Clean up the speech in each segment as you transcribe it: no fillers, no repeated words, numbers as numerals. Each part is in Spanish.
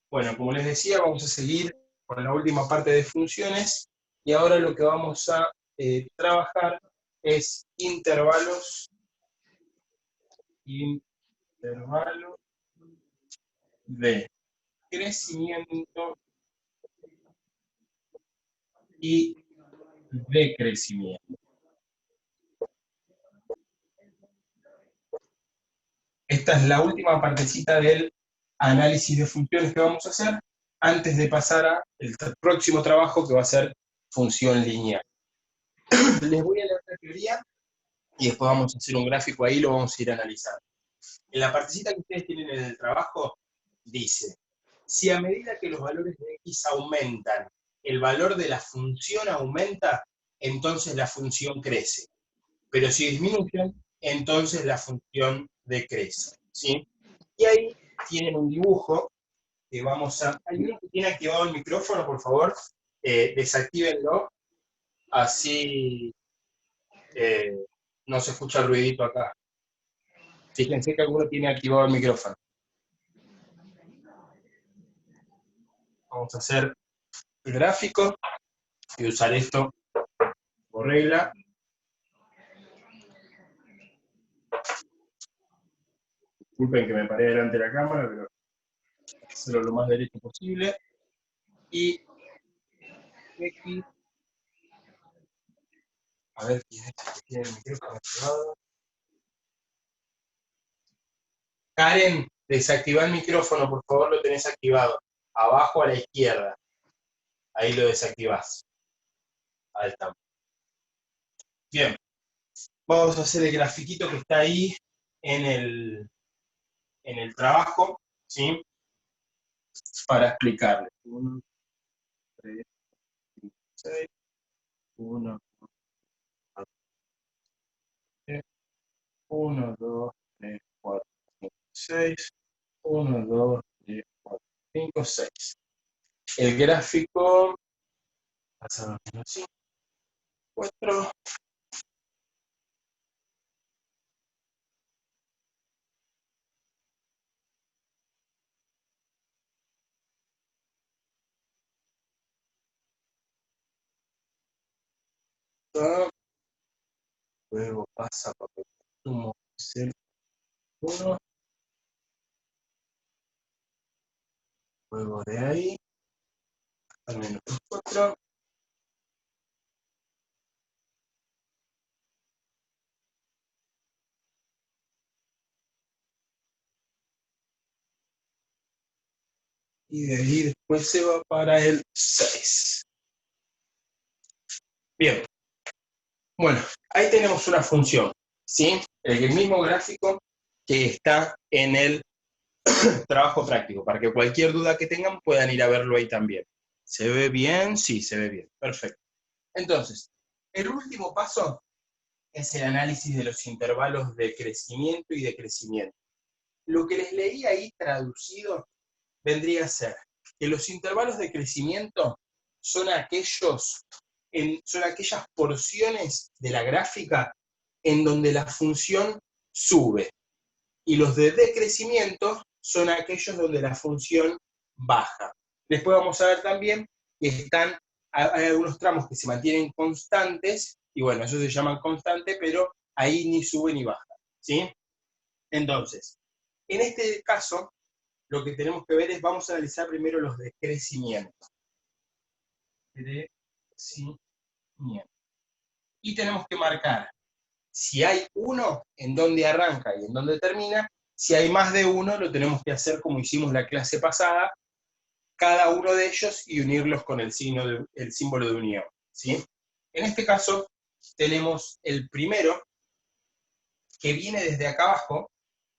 Bueno, como les decía, vamos a seguir con la última parte de funciones, y ahora lo que vamos a trabajar es intervalos de crecimiento y decrecimiento. Esta es la última partecita del análisis de funciones que vamos a hacer antes de pasar al próximo trabajo, que va a ser función lineal. Les voy a leer la teoría y después vamos a hacer un gráfico ahí y lo vamos a ir analizando. En la partecita que ustedes tienen en el trabajo, dice: si a medida que los valores de x aumentan, el valor de la función aumenta, entonces la función crece. Pero si disminuyen, entonces la función decrece, ¿sí? Y ahí tienen un dibujo que vamos a... ¿Alguien que tiene activado el micrófono, por favor? Desactívenlo, así no se escucha el ruidito acá. Fíjense que alguno tiene activado el micrófono. Vamos a hacer el gráfico y usar esto por regla. Disculpen que me paré delante de la cámara, pero hacerlo lo más derecho posible. Y X, a ver quién es que tiene el micrófono activado. Karen, desactiva el micrófono, por favor, lo tenés activado. Abajo a la izquierda. Ahí lo desactivás. Ahí estamos. Bien. Vamos a hacer el grafiquito que está ahí en el trabajo, ¿sí? Para explicarles. 1, 3, 5, 6. 1, 2, 3, 4, 5, 6. 1, 2, 3, 4, 5, 6. El gráfico, pasamos así, 4. Luego pasa papel consumo, es el 1. Luego de ahí, al menos 4. Y de ahí después se va para el 6. Bien. Bueno, ahí tenemos una función, ¿sí? El mismo gráfico que está en el trabajo práctico, para que cualquier duda que tengan puedan ir a verlo ahí también. ¿Se ve bien? Sí, se ve bien. Perfecto. Entonces, el último paso es el análisis de los intervalos de crecimiento y decrecimiento. Lo que les leí ahí traducido vendría a ser que los intervalos de crecimiento son son aquellas porciones de la gráfica en donde la función sube, y los de decrecimiento son aquellos donde la función baja. Después vamos a ver también que hay algunos tramos que se mantienen constantes, y bueno, eso se llaman constantes, pero ahí ni sube ni baja, ¿sí? Entonces, en este caso, lo que tenemos que ver es, vamos a analizar primero los de crecimiento. Y tenemos que marcar si hay uno, en dónde arranca y en dónde termina. Si hay más de uno, lo tenemos que hacer como hicimos la clase pasada, cada uno de ellos, y unirlos con el símbolo de unión, ¿sí? En este caso, tenemos el primero, que viene desde acá abajo,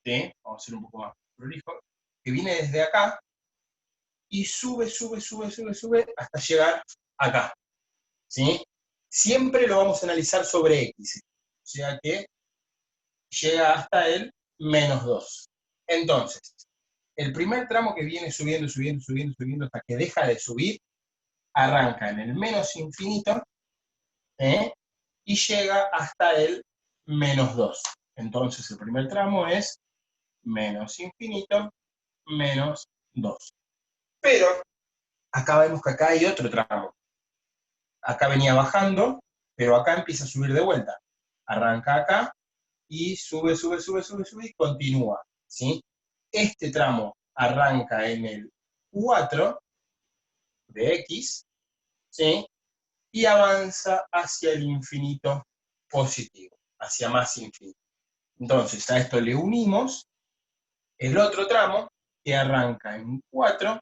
¿sí? Vamos a hacer un poco más prolijo, que viene desde acá, y sube, sube, sube, sube, sube, hasta llegar acá, ¿sí? Siempre lo vamos a analizar sobre X, o sea que llega hasta el -2. Entonces, el primer tramo que viene subiendo, subiendo, subiendo, subiendo, hasta que deja de subir, arranca en el menos infinito, y llega hasta el -2. Entonces, el primer tramo es menos infinito, menos 2. Pero acá vemos que acá hay otro tramo. Acá venía bajando, pero acá empieza a subir de vuelta. Arranca acá y sube, sube, sube, sube, sube y continúa, ¿sí? Este tramo arranca en el 4 de X, ¿sí? Y avanza hacia el infinito positivo, hacia más infinito. Entonces, a esto le unimos el otro tramo que arranca en 4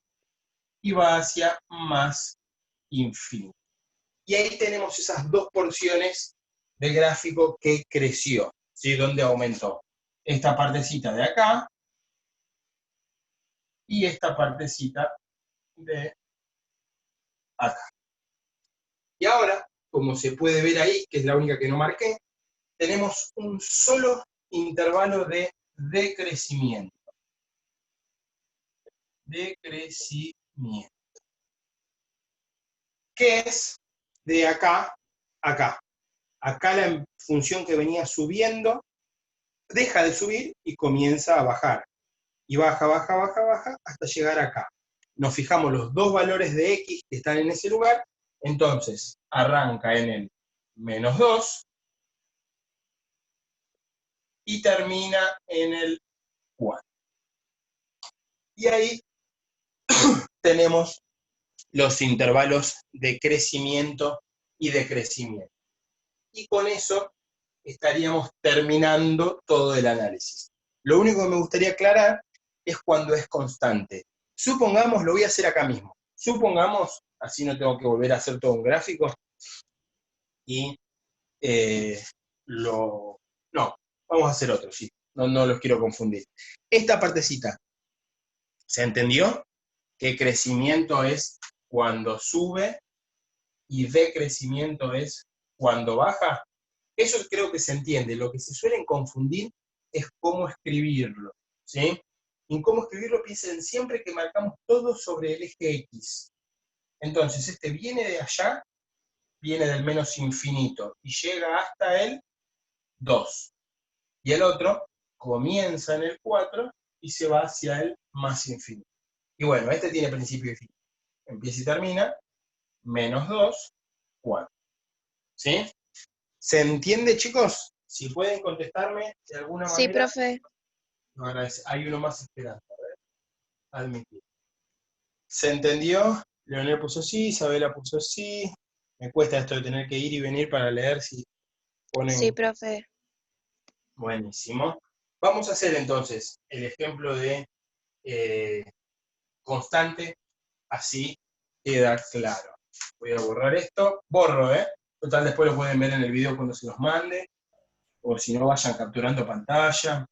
y va hacia más infinito. Y ahí tenemos esas dos porciones del gráfico que creció, ¿sí? Donde aumentó. Esta partecita de acá y esta partecita de acá. Y ahora, como se puede ver ahí, que es la única que no marqué, tenemos un solo intervalo de decrecimiento. Decrecimiento. Que es de acá a acá. Acá la función que venía subiendo deja de subir y comienza a bajar. Y baja, baja, baja, baja, hasta llegar acá. Nos fijamos los dos valores de X que están en ese lugar, entonces arranca en el -2 y termina en el 4. Y ahí tenemos los intervalos de crecimiento y decrecimiento. Y con eso estaríamos terminando todo el análisis. Lo único que me gustaría aclarar es cuando es constante. Supongamos, lo voy a hacer acá mismo, supongamos, así no tengo que volver a hacer todo un gráfico, y no, vamos a hacer otro, sí, no los quiero confundir. Esta partecita, ¿se entendió? Que crecimiento es cuando sube y decrecimiento es cuando baja. Eso creo que se entiende. Lo que se suelen confundir es cómo escribirlo, ¿sí? En cómo escribirlo piensen siempre que marcamos todo sobre el eje X. Entonces, este viene de allá, viene del menos infinito, y llega hasta el 2. Y el otro comienza en el 4 y se va hacia el más infinito. Y bueno, este tiene principio y fin. Empieza y termina, -2, 4. ¿Sí? ¿Se entiende, chicos? Si pueden contestarme de alguna Sí, manera. profe. No, hay uno más esperando. A ver, admitir. ¿Se entendió? Leonel puso sí, Isabela puso sí. Me cuesta esto de tener que ir y venir para leer si Sí, ponen. profe. Buenísimo. Vamos a hacer entonces el ejemplo de constante, así queda claro. Voy a borrar esto. Borro, ¿eh? Total, después lo pueden ver en el video cuando se los mande. O si no, vayan capturando pantalla.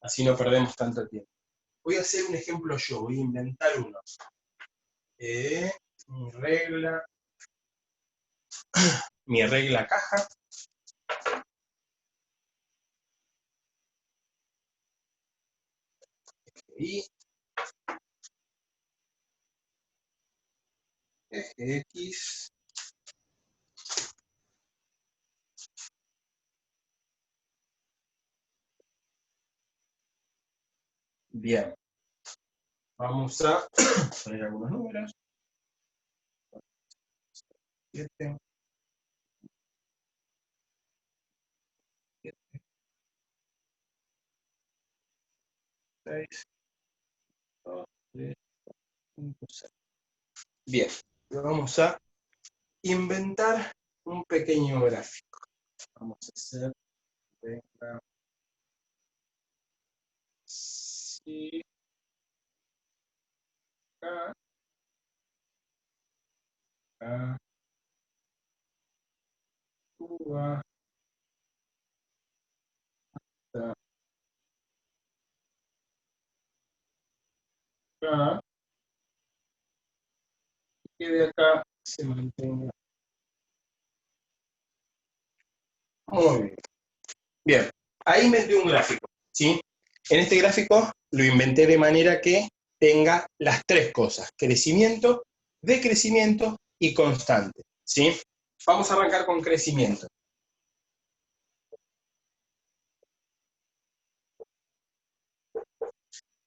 Así no perdemos tanto tiempo. Voy a hacer un ejemplo yo, voy a inventar uno. Mi regla caja. Y eje X. Bien. Vamos a poner algunos números. 7, 7, 6, 2, 3, 5, 6. Bien. Vamos a inventar un pequeño gráfico. Vamos a hacer regla sí, acá, acá, Cuba, acá, acá, y que de acá se mantenga. Muy bien. Bien, ahí inventé un gráfico, ¿sí? En este gráfico lo inventé de manera que tenga las tres cosas: crecimiento, decrecimiento y constante, ¿sí? Vamos a arrancar con crecimiento.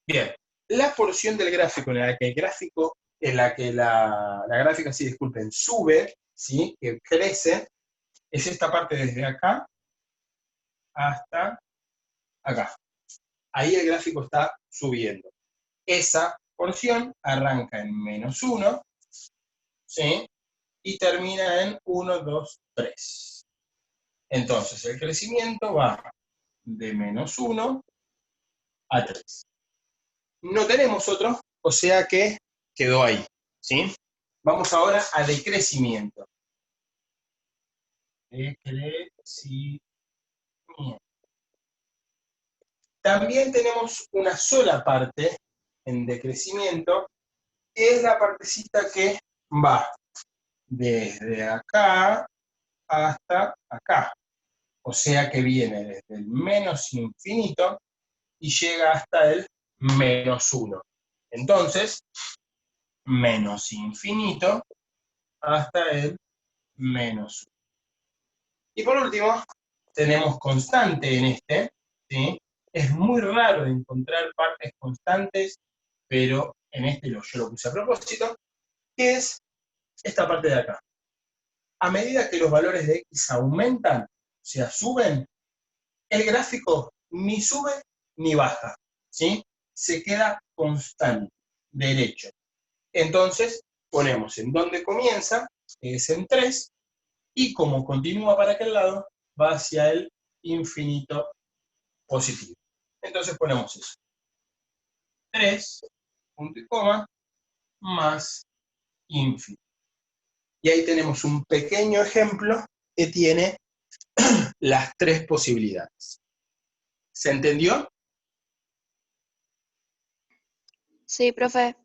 Bien, La porción del gráfico en la que el gráfico, en la que la gráfica, sí, disculpen, sube, ¿sí? Que crece, es esta parte desde acá hasta acá. Ahí el gráfico está subiendo. Esa porción arranca en -1, ¿sí? Y termina en 1, 2, 3. Entonces, el crecimiento va de -1 a 3. No tenemos otro, o sea que quedó ahí, ¿sí? Vamos ahora a decrecimiento. Decrecimiento. También tenemos una sola parte en decrecimiento, que es la partecita que va desde acá hasta acá. O sea que viene desde el menos infinito y llega hasta el -1. Entonces, menos infinito hasta el -1. Y por último, tenemos constante en este, ¿sí? Es muy raro encontrar partes constantes, pero en este yo lo puse a propósito, que es esta parte de acá. A medida que los valores de x aumentan, o sea, suben, el gráfico ni sube ni baja, ¿sí? Se queda constante, derecho. Entonces, ponemos en donde comienza, que es en 3, y como continúa para aquel lado, va hacia el infinito positivo. Entonces ponemos eso. 3, punto y coma, más infinito. Y ahí tenemos un pequeño ejemplo que tiene las tres posibilidades. ¿Se entendió? Sí, profe.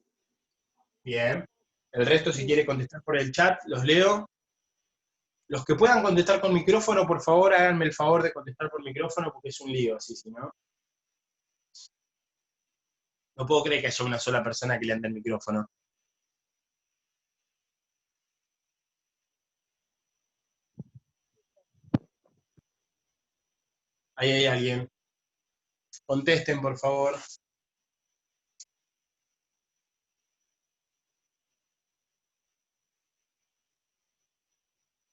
Bien. El resto, si quiere contestar por el chat, los leo. Los que puedan contestar con micrófono, por favor, háganme el favor de contestar por micrófono, porque es un lío así, si no. No puedo creer que haya una sola persona que le ande el micrófono. Ahí hay alguien. Contesten, por favor.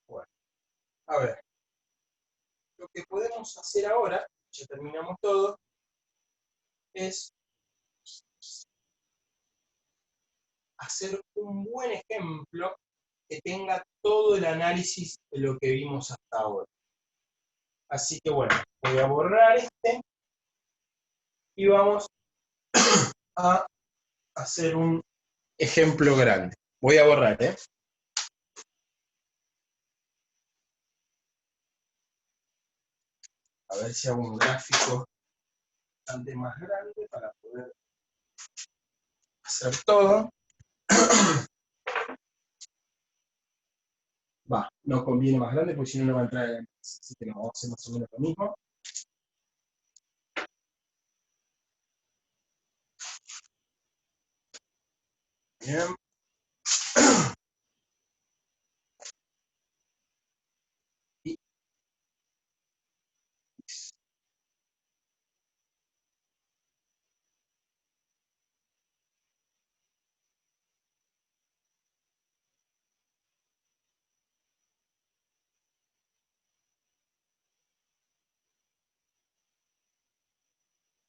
Bueno, a ver. Lo que podemos hacer ahora, ya terminamos todo, es hacer un buen ejemplo que tenga todo el análisis de lo que vimos hasta ahora. Así que bueno, voy a borrar este y vamos a hacer un ejemplo grande. Voy a borrar, ¿eh? A ver si hago un gráfico bastante más grande para poder hacer todo. Va, no conviene más grande porque si no, no va a entrar en el... Así que no, vamos a hacer más o menos lo mismo. Bien. Y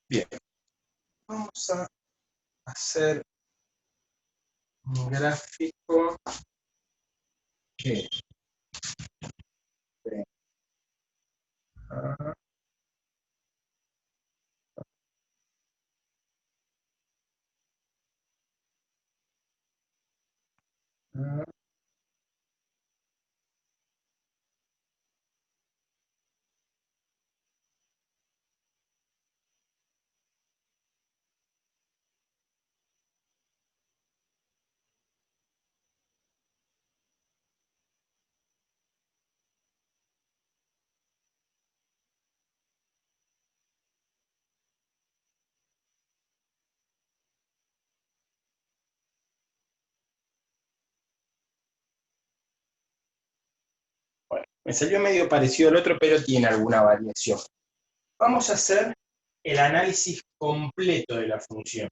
bien, vamos a hacer un gráfico que ah, ah, bueno, me salió medio parecido al otro, pero tiene alguna variación. Vamos a hacer el análisis completo de la función.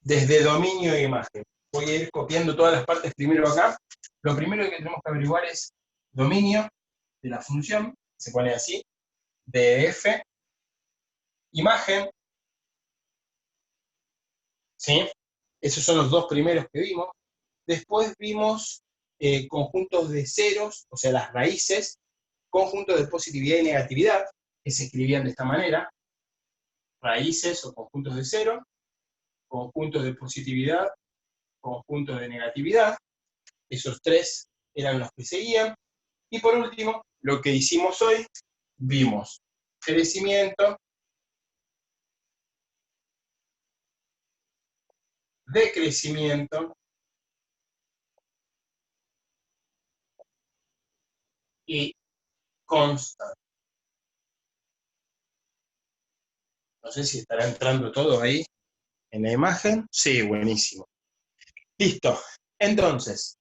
desde dominio e imagen. Voy a ir copiando todas las partes primero acá. Lo primero que tenemos que averiguar es dominio de la función, se pone así, de f, imagen, ¿sí? Esos son los dos primeros que vimos. Después vimos conjuntos de ceros, o sea, las raíces, conjuntos de positividad y negatividad, que se escribían de esta manera, raíces o conjuntos de cero, conjuntos de positividad, conjuntos de negatividad, esos tres eran los que seguían, y por último, lo que hicimos hoy, vimos crecimiento, decrecimiento, y constante. No sé si estará entrando todo ahí en la imagen. Sí, buenísimo. Listo. Entonces,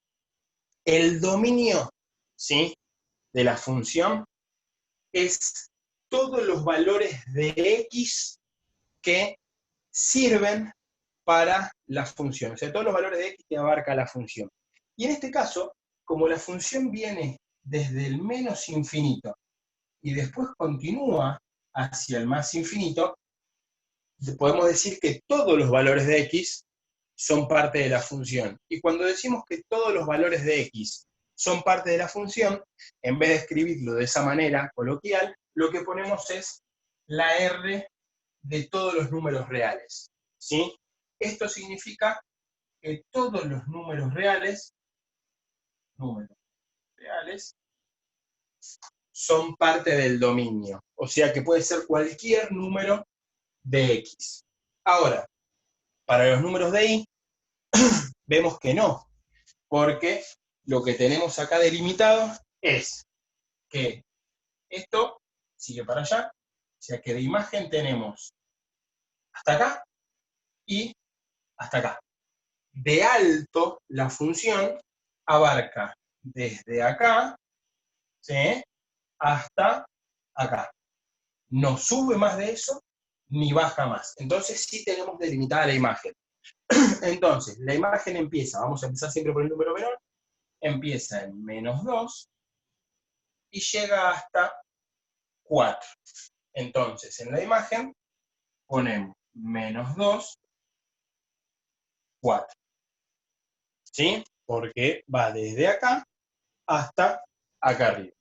el dominio, ¿sí?, de la función es todos los valores de x que sirven para la función. O sea, todos los valores de x que abarca la función. Y en este caso, como la función viene desde el menos infinito y después continúa hacia el más infinito, podemos decir que todos los valores de x son parte de la función. Y cuando decimos que todos los valores de x son parte de la función, en vez de escribirlo de esa manera coloquial, lo que ponemos es la R de todos los números reales, ¿sí? Esto significa que todos los números reales son parte del dominio. O sea que puede ser cualquier número de x. Ahora, para los números de y, vemos que no, porque lo que tenemos acá delimitado es que esto sigue para allá, o sea que de imagen tenemos hasta acá y hasta acá. De alto, la función abarca desde acá, ¿sí?, hasta acá. No sube más de eso, ni baja más. Entonces sí tenemos delimitada la imagen. Entonces, la imagen empieza, vamos a empezar siempre por el número menor, empieza en -2 y llega hasta 4. Entonces, en la imagen ponemos -2, 4. ¿Sí? Porque va desde acá hasta acá arriba.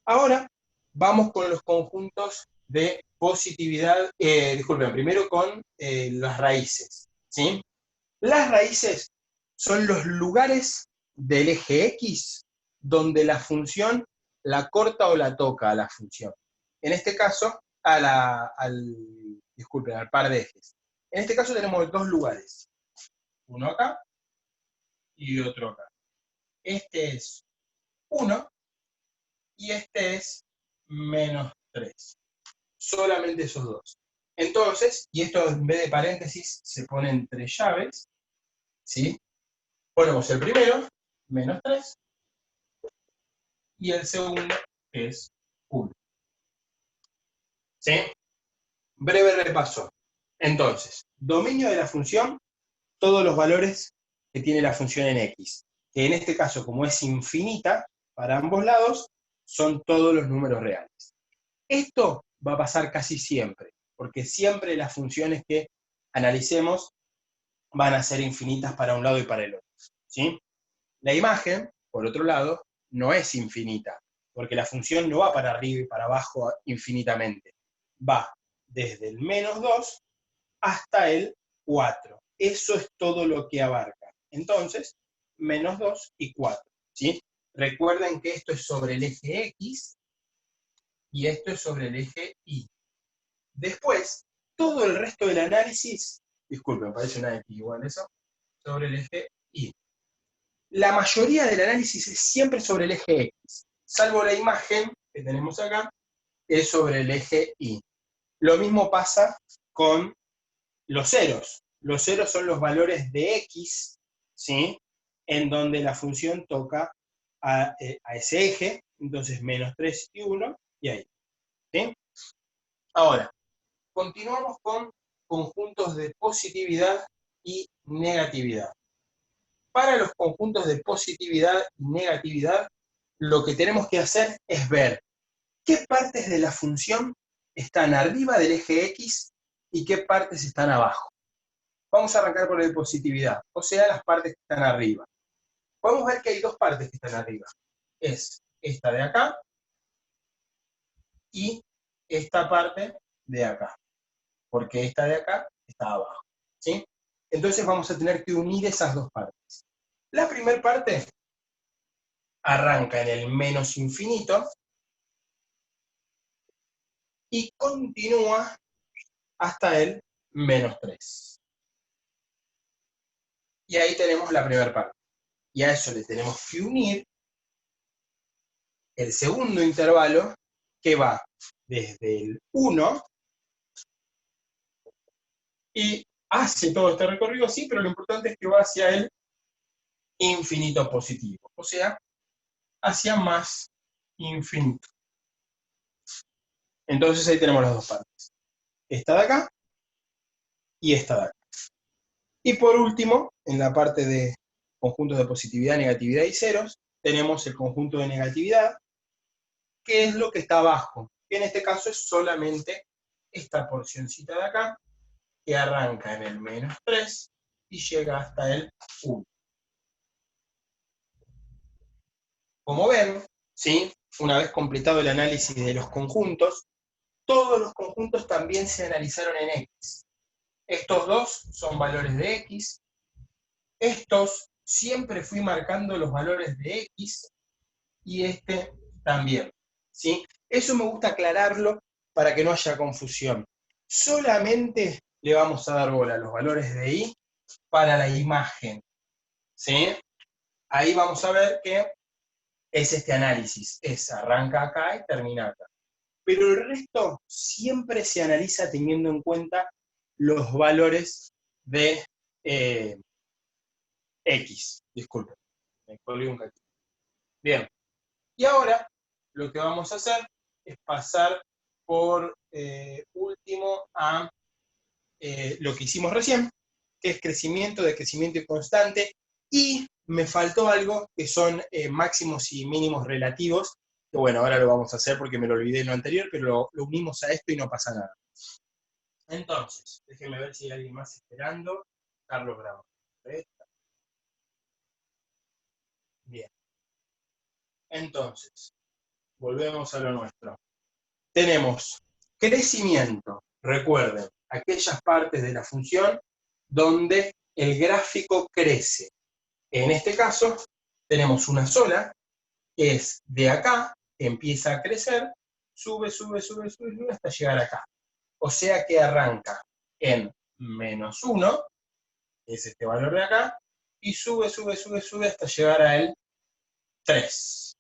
Ahora, vamos con los conjuntos de positividad, disculpen, primero con las raíces, ¿sí? Las raíces son los lugares del eje X donde la función la corta o la toca a la función. En este caso, disculpen, al par de ejes. En este caso tenemos dos lugares, uno acá y otro acá. Este es 1 y este es -3. Solamente esos dos. Entonces, y esto en vez de paréntesis se pone entre llaves, ¿sí? Ponemos el primero, -3, y el segundo es 1. ¿Sí? Breve repaso. Entonces, dominio de la función, todos los valores que tiene la función en x, que en este caso, como es infinita para ambos lados, son todos los números reales. Esto va a pasar casi siempre, porque siempre las funciones que analicemos van a ser infinitas para un lado y para el otro, ¿sí? La imagen, por otro lado, no es infinita, porque la función no va para arriba y para abajo infinitamente. Va desde el -2 hasta el 4. Eso es todo lo que abarca. Entonces, -2 y 4, ¿sí? Recuerden que esto es sobre el eje X y esto es sobre el eje Y. Después, todo el resto del análisis, disculpen, parece una X igual eso, sobre el eje Y. La mayoría del análisis es siempre sobre el eje X, salvo la imagen que tenemos acá, es sobre el eje Y. Lo mismo pasa con los ceros. Los ceros son los valores de X, ¿sí?, en donde la función toca a ese eje, entonces -3 y 1, y ahí. ¿Sí? Ahora, continuamos con conjuntos de positividad y negatividad. Para los conjuntos de positividad y negatividad, lo que tenemos que hacer es ver qué partes de la función están arriba del eje X y qué partes están abajo. Vamos a arrancar por el de positividad, o sea, las partes que están arriba. Podemos ver que hay dos partes que están arriba. Es esta de acá y esta parte de acá, porque esta de acá está abajo, ¿sí? Entonces vamos a tener que unir esas dos partes. La primera parte arranca en el menos infinito y continúa hasta el menos 3. Y ahí tenemos la primera parte. Y a eso le tenemos que unir el segundo intervalo, que va desde el 1 y hace todo este recorrido así, pero lo importante es que va hacia el infinito positivo, o sea, hacia más infinito. Entonces ahí tenemos las dos partes. Esta de acá y esta de acá. Y por último, en la parte de conjuntos de positividad, negatividad y ceros, tenemos el conjunto de negatividad, que es lo que está abajo, que en este caso es solamente esta porcioncita de acá, que arranca en el menos 3 y llega hasta el 1. Como ven, ¿sí? Una vez completado el análisis de los conjuntos, todos los conjuntos también se analizaron en X. Estos dos son valores de X. Estos siempre fui marcando los valores de X y este también, ¿sí? Eso me gusta aclararlo para que no haya confusión. Solamente le vamos a dar bola a los valores de Y para la imagen, ¿sí? Ahí vamos a ver que es este análisis, arranca acá y termina acá. Pero el resto siempre se analiza teniendo en cuenta los valores de X. Disculpen, me colgué un cachito. Bien, y ahora lo que vamos a hacer es pasar por último a lo que hicimos recién, que es crecimiento, decrecimiento y constante, y me faltó algo que son máximos y mínimos relativos, que bueno, ahora lo vamos a hacer porque me lo olvidé en lo anterior, pero lo unimos a esto y no pasa nada. Entonces, déjenme ver si hay alguien más esperando. Carlos Bravo. Bien. Entonces, volvemos a lo nuestro. Tenemos crecimiento, recuerden, aquellas partes de la función donde el gráfico crece. En este caso, tenemos una sola, que es de acá, que empieza a crecer, sube, sube, sube, sube, sube, hasta llegar acá. O sea que arranca en menos 1, que es este valor de acá, y sube, sube, sube, sube, hasta llegar a el 3.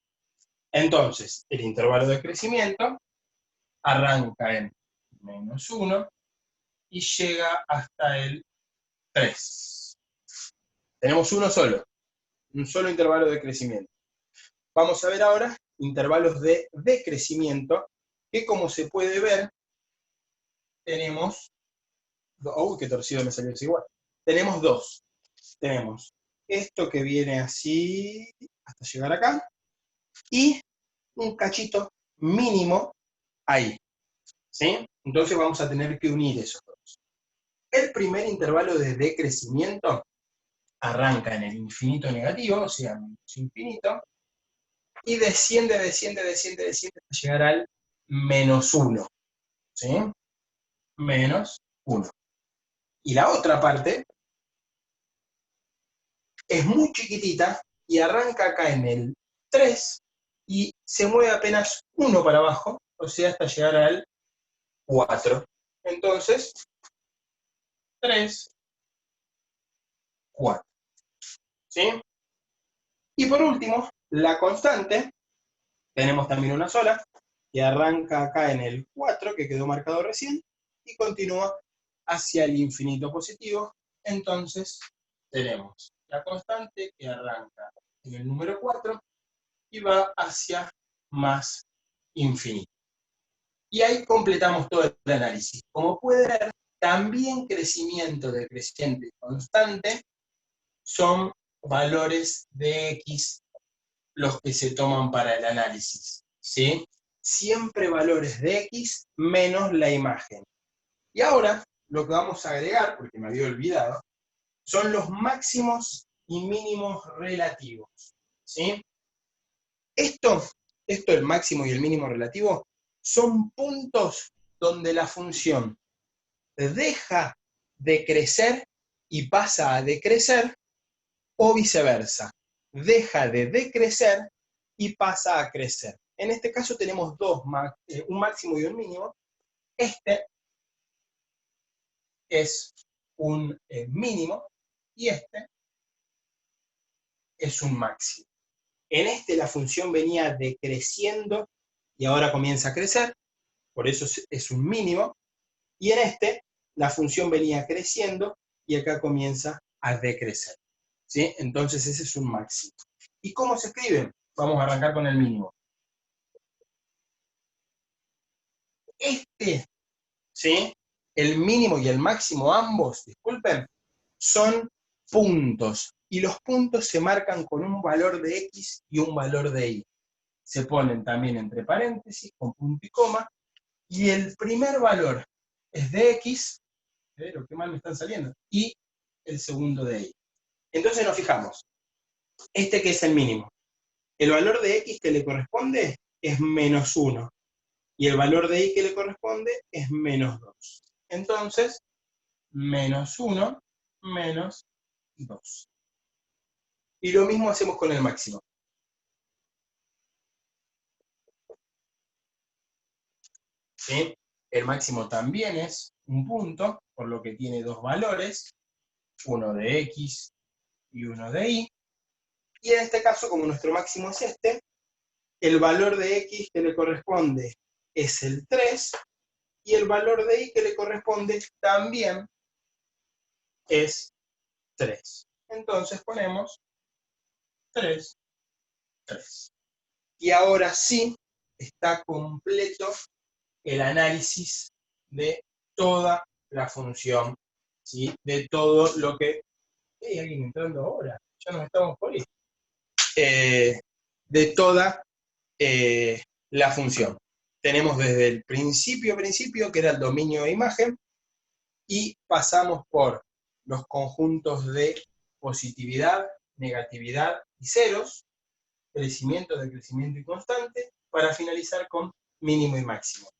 Entonces, el intervalo de crecimiento arranca en menos 1 y llega hasta el 3. Tenemos uno solo, un solo intervalo de crecimiento. Vamos a ver ahora intervalos de decrecimiento, que como se puede ver, tenemos, uy, qué torcido me salió ese igual, tenemos dos. Tenemos esto que viene así hasta llegar acá, y un cachito mínimo ahí, ¿sí? Entonces vamos a tener que unir esos dos. El primer intervalo de decrecimiento arranca en el infinito negativo, o sea, menos infinito, y desciende, desciende, desciende, desciende hasta llegar al menos 1, ¿sí? Menos 1. Y la otra parte es muy chiquitita y arranca acá en el 3 y se mueve apenas 1 para abajo, o sea, hasta llegar al 4. Entonces, 3, 4. ¿Sí? Y por último, la constante, tenemos también una sola, que arranca acá en el 4, que quedó marcado recién, y continúa hacia el infinito positivo. Entonces, tenemos la constante que arranca en el número 4 y va hacia más infinito. Y ahí completamos todo el análisis. Como pueden ver, también crecimiento decreciente constante, son valores de X los que se toman para el análisis, ¿sí? Siempre valores de X menos la imagen. Y ahora, lo que vamos a agregar, porque me había olvidado, son los máximos y mínimos relativos, ¿sí? Esto, el máximo y el mínimo relativo, son puntos donde la función deja de crecer y pasa a decrecer, o viceversa, deja de decrecer y pasa a crecer. En este caso tenemos un máximo y un mínimo. Este es un mínimo y este es un máximo. En este la función venía decreciendo y ahora comienza a crecer, por eso es un mínimo, y en este la función venía creciendo y acá comienza a decrecer, ¿sí? Entonces ese es un máximo. ¿Y cómo se escribe? Vamos a arrancar con el mínimo. ¿Sí? El mínimo y el máximo, ambos, disculpen, son puntos. Y los puntos se marcan con un valor de X y un valor de Y. Se ponen también entre paréntesis, con punto y coma, y el primer valor es de X, lo que mal me están saliendo, y el segundo de Y. Entonces nos fijamos, este que es el mínimo, el valor de X que le corresponde es -1, y el valor de Y que le corresponde es -2. Entonces, -1 menos 2. Y lo mismo hacemos con el máximo. ¿Sí? El máximo también es un punto, por lo que tiene dos valores, uno de X y uno de Y. Y en este caso, como nuestro máximo es este, el valor de X que le corresponde es el 3, y el valor de Y que le corresponde también es 3. Entonces ponemos 3, 3. Y ahora sí está completo el análisis de toda la función, ¿sí? De todo lo que... ¿Hay alguien entrando ahora? Ya nos estamos por ir. De toda la función. Tenemos desde el principio, que era el dominio de imagen, y pasamos por los conjuntos de positividad, negatividad y ceros, crecimiento, decrecimiento y constante, para finalizar con mínimo y máximo.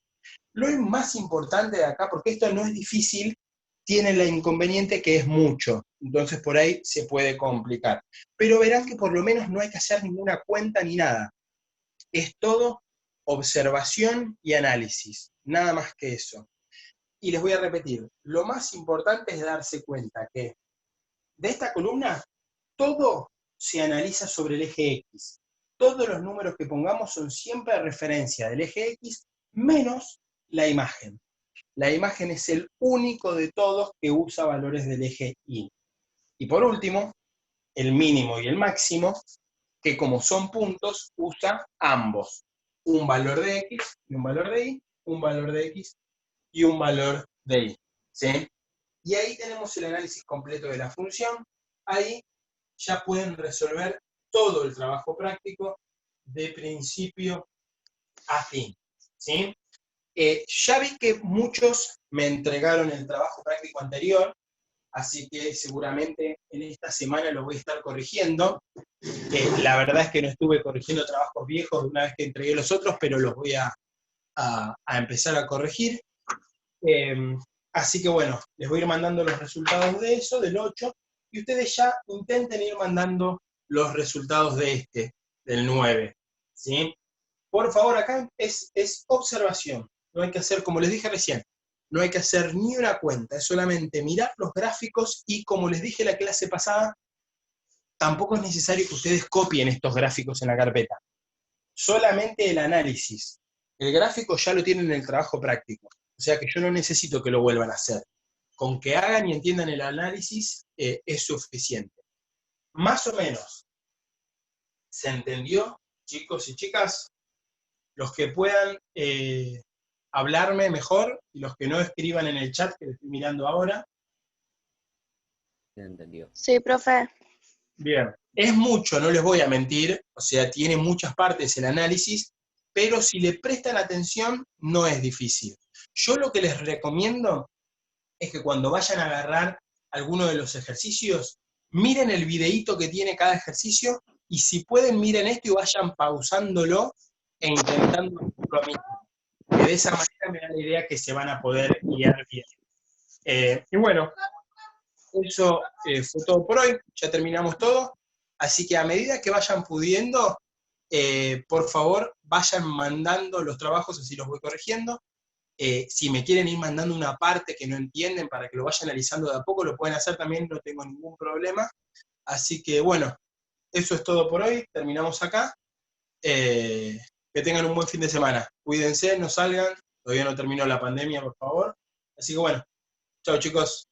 Lo más importante de acá, porque esto no es difícil, tiene el inconveniente que es mucho, entonces por ahí se puede complicar. Pero verán que por lo menos no hay que hacer ninguna cuenta ni nada. Es todo observación y análisis, nada más que eso. Y les voy a repetir, lo más importante es darse cuenta que de esta columna todo se analiza sobre el eje X. Todos los números que pongamos son siempre referencia del eje X, menos la imagen. La imagen es el único de todos que usa valores del eje Y. Y por último, el mínimo y el máximo, que como son puntos, usa ambos. Un valor de X y un valor de Y, un valor de X y un valor de Y. ¿Sí? Y ahí tenemos el análisis completo de la función. Ahí ya pueden resolver todo el trabajo práctico de principio a fin. ¿Sí? Ya vi que muchos me entregaron el trabajo práctico anterior, así que seguramente en esta semana lo voy a estar corrigiendo. La verdad es que no estuve corrigiendo trabajos viejos una vez que entregué los otros, pero los voy a empezar a corregir. Así que bueno, les voy a ir mandando los resultados de eso, del 8, y ustedes ya intenten ir mandando los resultados de del 9. ¿Sí? Por favor, acá es observación. No hay que hacer, como les dije recién, no hay que hacer ni una cuenta, es solamente mirar los gráficos y, como les dije la clase pasada, tampoco es necesario que ustedes copien estos gráficos en la carpeta. Solamente el análisis. El gráfico ya lo tienen en el trabajo práctico, o sea que yo no necesito que lo vuelvan a hacer. Con que hagan y entiendan el análisis es suficiente. Más o menos, ¿se entendió, chicos y chicas? Los que puedan hablarme mejor, y los que no escriban en el chat, que lo estoy mirando ahora. Entendido. Sí, profe. Bien, es mucho, no les voy a mentir, o sea, tiene muchas partes el análisis, pero si le prestan atención, no es difícil. Yo lo que les recomiendo es que cuando vayan a agarrar alguno de los ejercicios, miren el videíto que tiene cada ejercicio, y si pueden, miren esto y vayan pausándolo e intentando hacerlo a mí. Que de esa manera me da la idea que se van a poder guiar bien. Y bueno, eso fue todo por hoy, ya terminamos todo, así que a medida que vayan pudiendo, por favor, vayan mandando los trabajos, así los voy corrigiendo. Si me quieren ir mandando una parte que no entienden para que lo vayan analizando de a poco, lo pueden hacer también, no tengo ningún problema. Así que bueno, eso es todo por hoy, terminamos acá. Que tengan un buen fin de semana. Cuídense, no salgan, todavía no terminó la pandemia, por favor. Así que bueno, chao chicos.